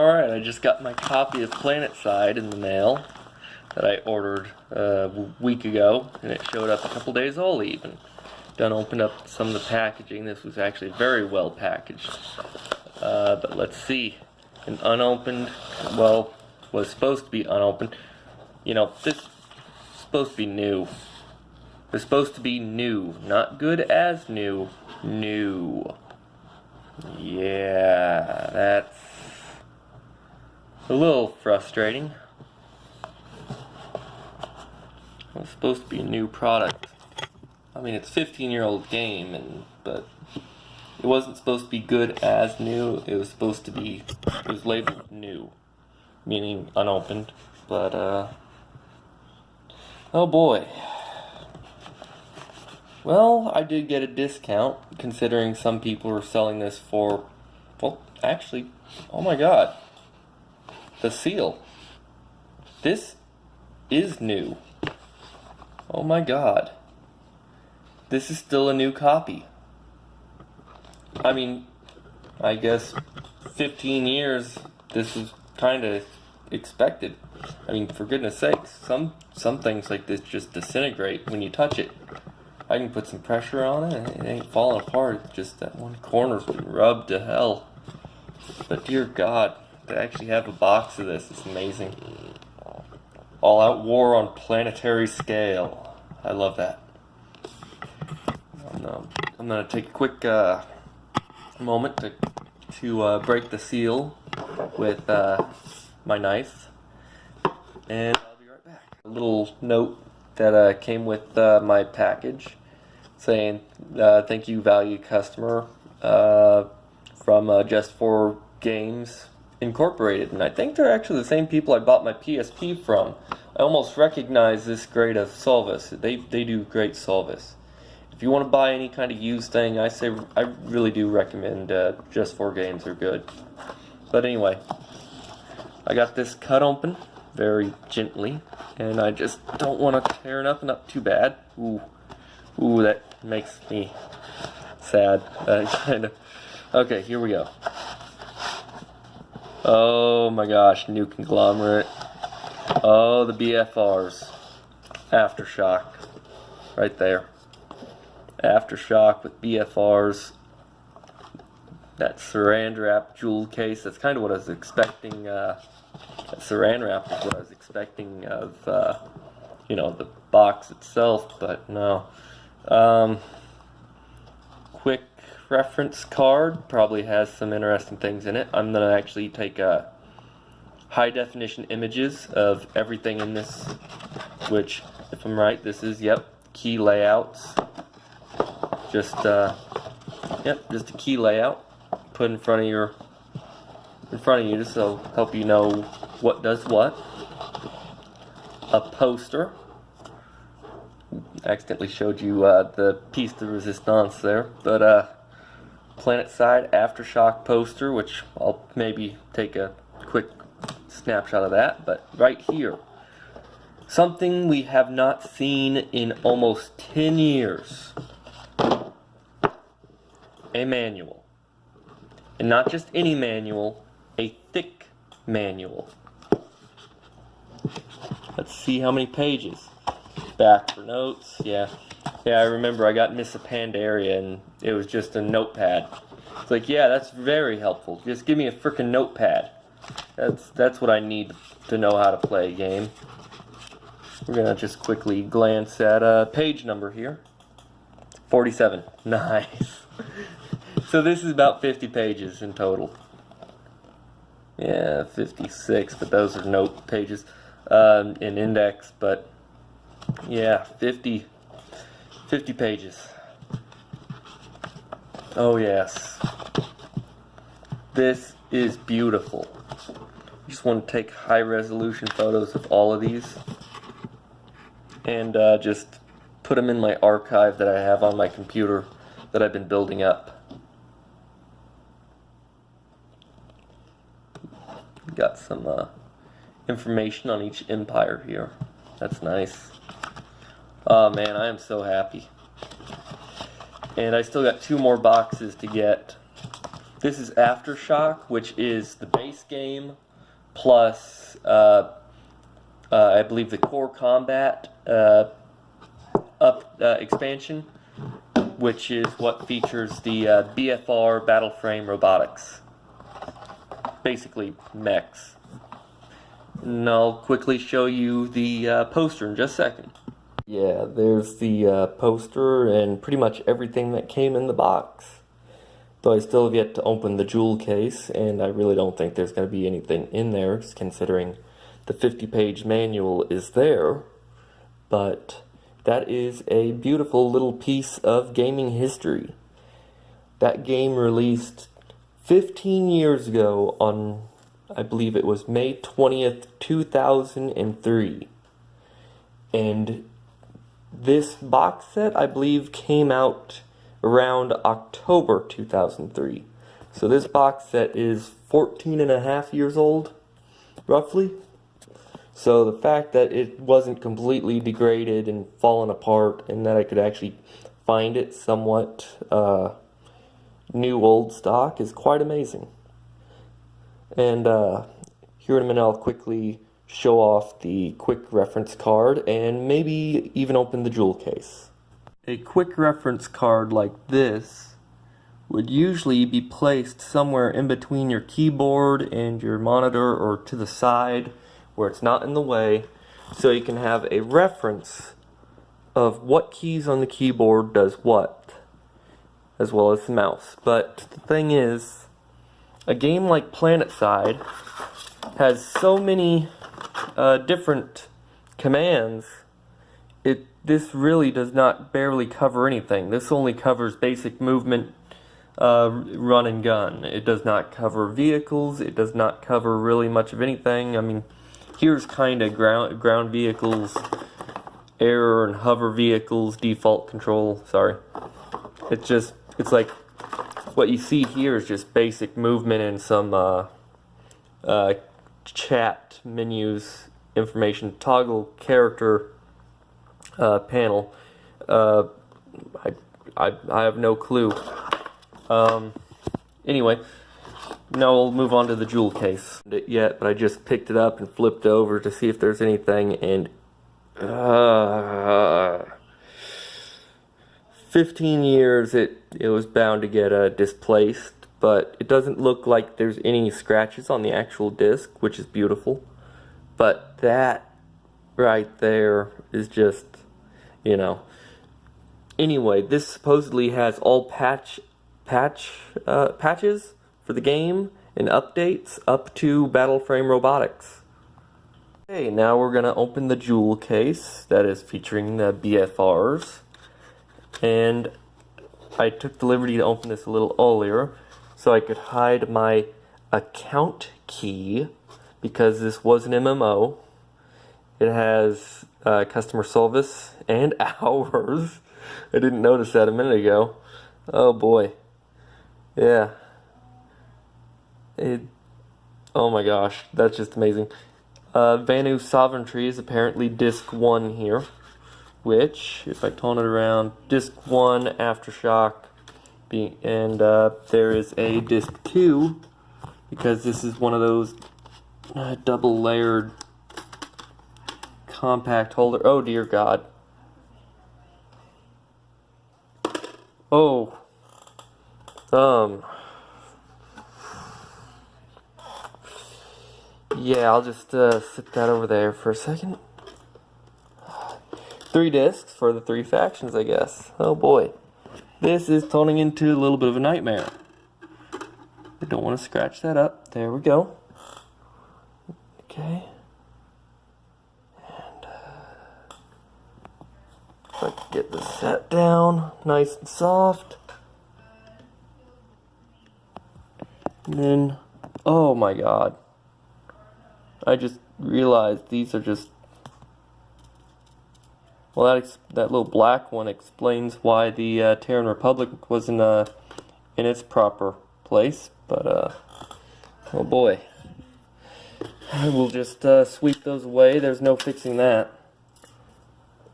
Alright, I just got my copy of PlanetSide in the mail that I ordered a week ago, and it showed up a couple days old even. Done opened up some of the packaging. This was actually very well packaged. But let's see. An unopened, well, was supposed to be unopened. You know, this is supposed to be new. It's supposed to be new. Not good as new. New. Yeah, that's a little frustrating. It's supposed to be a new product. I mean, it's a 15-year-old game, but it wasn't supposed to be good as new. It was supposed to be, it was labeled new, meaning unopened. But, oh boy. Well, I did get a discount, considering some people were selling this for, well, actually, oh my god. The seal. This is new. Oh my god. This is still a new copy. I mean, I guess 15 years, this is kind of expected. I mean, for goodness sakes, some things like this just disintegrate when you touch it. I can put some pressure on it, and it ain't falling apart. It's just that one corner's been rubbed to hell. But dear God, to actually have a box of this is amazing. All-out war on planetary scale. I love that. I'm gonna take a quick moment to break the seal with my knife, and I'll be right back. A little note that came with my package saying thank you, valued customer, from Just For Games Incorporated, and I think they're actually the same people I bought my PSP from. I almost recognize this grade of Solvis. They do great Solvis. If you want to buy any kind of used thing, I really do recommend Just For Games. Are good. But anyway, I got this cut open very gently, and I just don't want to tear nothing up too bad. Ooh, that makes me sad. Kind of. Okay, here we go. Oh my gosh, new conglomerate. Oh, the BFRs. AfterShock. Right there. AfterShock with BFRs. That saran wrap jewel case. That's kind of what I was expecting. That saran wrap is what I was expecting of, you know, the box itself, but no. Quick reference card. Probably has some interesting things in it. I'm going to actually take high definition images of everything in this, which, if I'm right, this is, yep, key layouts. Just a key layout put in front of you just to help you know what does what. A poster. Accidentally showed you the piece de resistance there, but PlanetSide AfterShock poster, which I'll maybe take a quick snapshot of that. But right here, something we have not seen in almost 10 years. A manual. And not just any manual, a thick manual. Let's see how many pages. Back for notes, yeah, I remember I got Miss Pandaria and it was just a notepad. It's like, yeah, that's very helpful. Just give me a frickin' notepad. That's what I need to know how to play a game. We're gonna just quickly glance at page number here. 47. Nice. So this is about 50 pages in total. Yeah, 56, but those are note pages in index, but yeah, 50 pages. Oh yes. This is beautiful. I just want to take high resolution photos of all of these and just put them in my archive that I have on my computer that I've been building up. Got some information on each empire here. That's nice. Oh man, I am so happy. And I still got 2 more boxes to get. This is AfterShock, which is the base game plus I believe the Core Combat expansion, which is what features the BFR battle frame robotics. Basically mechs. And I'll quickly show you the poster in just a second. Yeah, there's the poster and pretty much everything that came in the box. Though I still have yet to open the jewel case, and I really don't think there's going to be anything in there, considering the 50-page manual is there. But that is a beautiful little piece of gaming history. That game released 15 years ago on, I believe it was May 20th, 2003. And this box set, I believe, came out around October 2003. So this box set is 14 and a half years old, roughly. So the fact that it wasn't completely degraded and fallen apart, and that I could actually find it somewhat new old stock is quite amazing. And here in a minute I'll quickly show off the quick reference card and maybe even open the jewel case. A quick reference card like this would usually be placed somewhere in between your keyboard and your monitor, or to the side where it's not in the way, so you can have a reference of what keys on the keyboard does what, as well as the mouse. But the thing is, a game like PlanetSide has so many different commands. This really does not barely cover anything. This only covers basic movement, run and gun. It does not cover vehicles. It does not cover really much of anything. I mean, here's kind of ground vehicles, air and hover vehicles, default control. Sorry. It's like what you see here is just basic movement and some chat menus, information, toggle character panel. I have no clue. Anyway, now we'll move on to the jewel case. Not yet, but I just picked it up and flipped over to see if there's anything, and 15 years it was bound to get displaced, but it doesn't look like there's any scratches on the actual disc, which is beautiful. But that right there is just, you know. Anyway, this supposedly has all patches for the game and updates up to battle frame robotics. Okay, now we're gonna open the jewel case that is featuring the BFRs, and I took the liberty to open this a little earlier so I could hide my account key, because this was an MMO. It has customer service and hours. I didn't notice that a minute ago. Oh boy. Yeah. Oh my gosh, that's just amazing. Vanu Sovereignty is apparently disc 1 here, which, if I turn it around, disc 1 AfterShock, and there is a disc 2, because this is one of those double layered compact holder. Oh dear God. Oh. Yeah, I'll just sit that over there for a second. 3 discs for the 3 factions, I guess. Oh boy. This is turning into a little bit of a nightmare. I don't want to scratch that up. There we go. Okay. And if I can get this set down nice and soft. And then, oh my God. I just realized these are just, well, that little black one explains why the Terran Republic wasn't in its proper place, but oh boy. I will just sweep those away. There's no fixing that.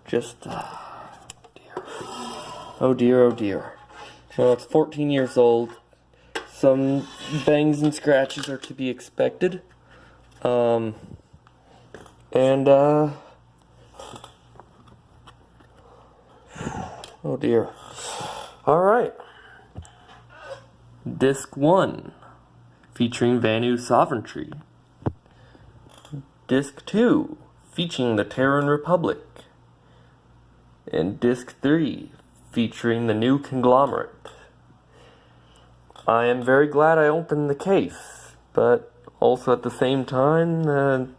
Just, dear. Oh dear, oh dear. Well, it's 14 years old, some bangs and scratches are to be expected. Oh dear. Alright. Disc 1, featuring Vanu Sovereignty. Disc 2, featuring the Terran Republic. And Disc 3, featuring the new conglomerate. I am very glad I opened the case, but also at the same time,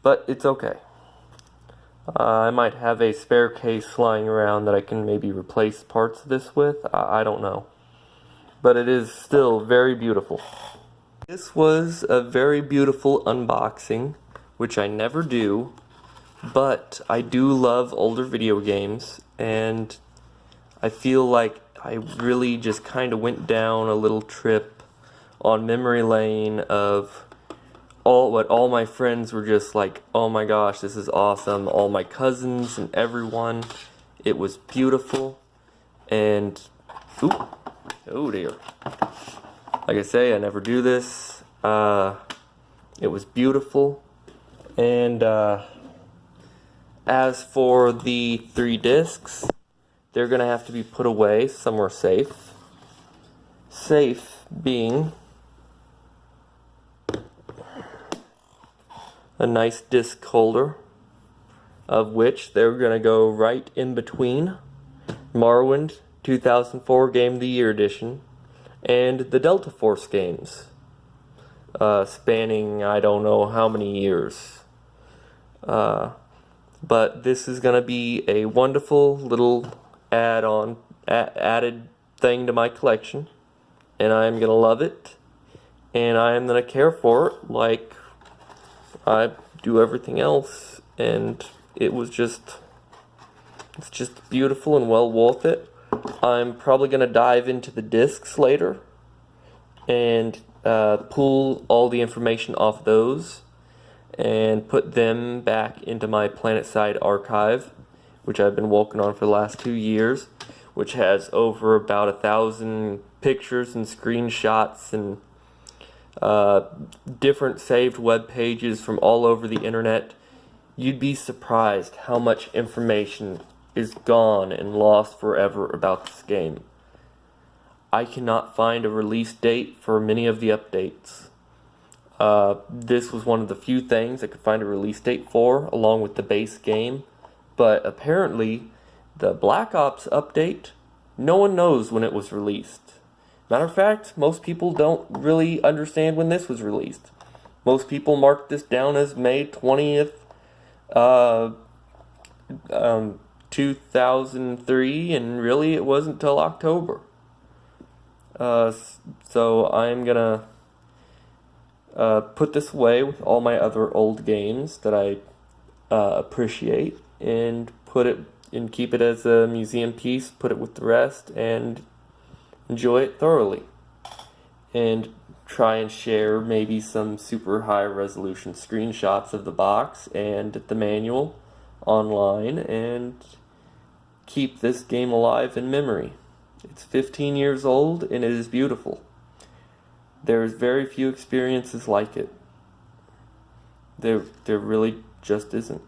but it's okay. I might have a spare case flying around that I can maybe replace parts of this with. I don't know. But it is still very beautiful. This was a very beautiful unboxing, which I never do, but I do love older video games, and I feel like I really just kind of went down a little trip on memory lane of all my friends were just like, oh my gosh, this is awesome. All my cousins and everyone. It was beautiful. And, oh dear. Like I say, I never do this. It was beautiful. And as for the 3 discs, they're going to have to be put away somewhere safe. Safe being a nice disc holder, of which they're going to go right in between Morrowind 2004 Game of the Year Edition and the Delta Force games, spanning I don't know how many years. But this is going to be a wonderful little added thing to my collection, and I am going to love it, and I am going to care for it like I do everything else, and it's just beautiful and well worth it. I'm probably going to dive into the discs later and pull all the information off those and put them back into my PlanetSide archive, which I've been working on for the last 2 years, which has over about 1,000 pictures and screenshots and different saved web pages from all over the internet. You'd be surprised how much information is gone and lost forever about this game. I cannot find a release date for many of the updates. This was one of the few things I could find a release date for, along with the base game. But apparently, the Black Ops update, no one knows when it was released. Matter of fact, most people don't really understand when this was released. Most people marked this down as May 20th, 2003, and really it wasn't until October. So I'm gonna put this away with all my other old games that I appreciate, and put it and keep it as a museum piece, put it with the rest, and enjoy it thoroughly. And try and share maybe some super high resolution screenshots of the box and the manual online, and keep this game alive in memory. It's 15 years old and it is beautiful. There's very few experiences like it. There really just isn't.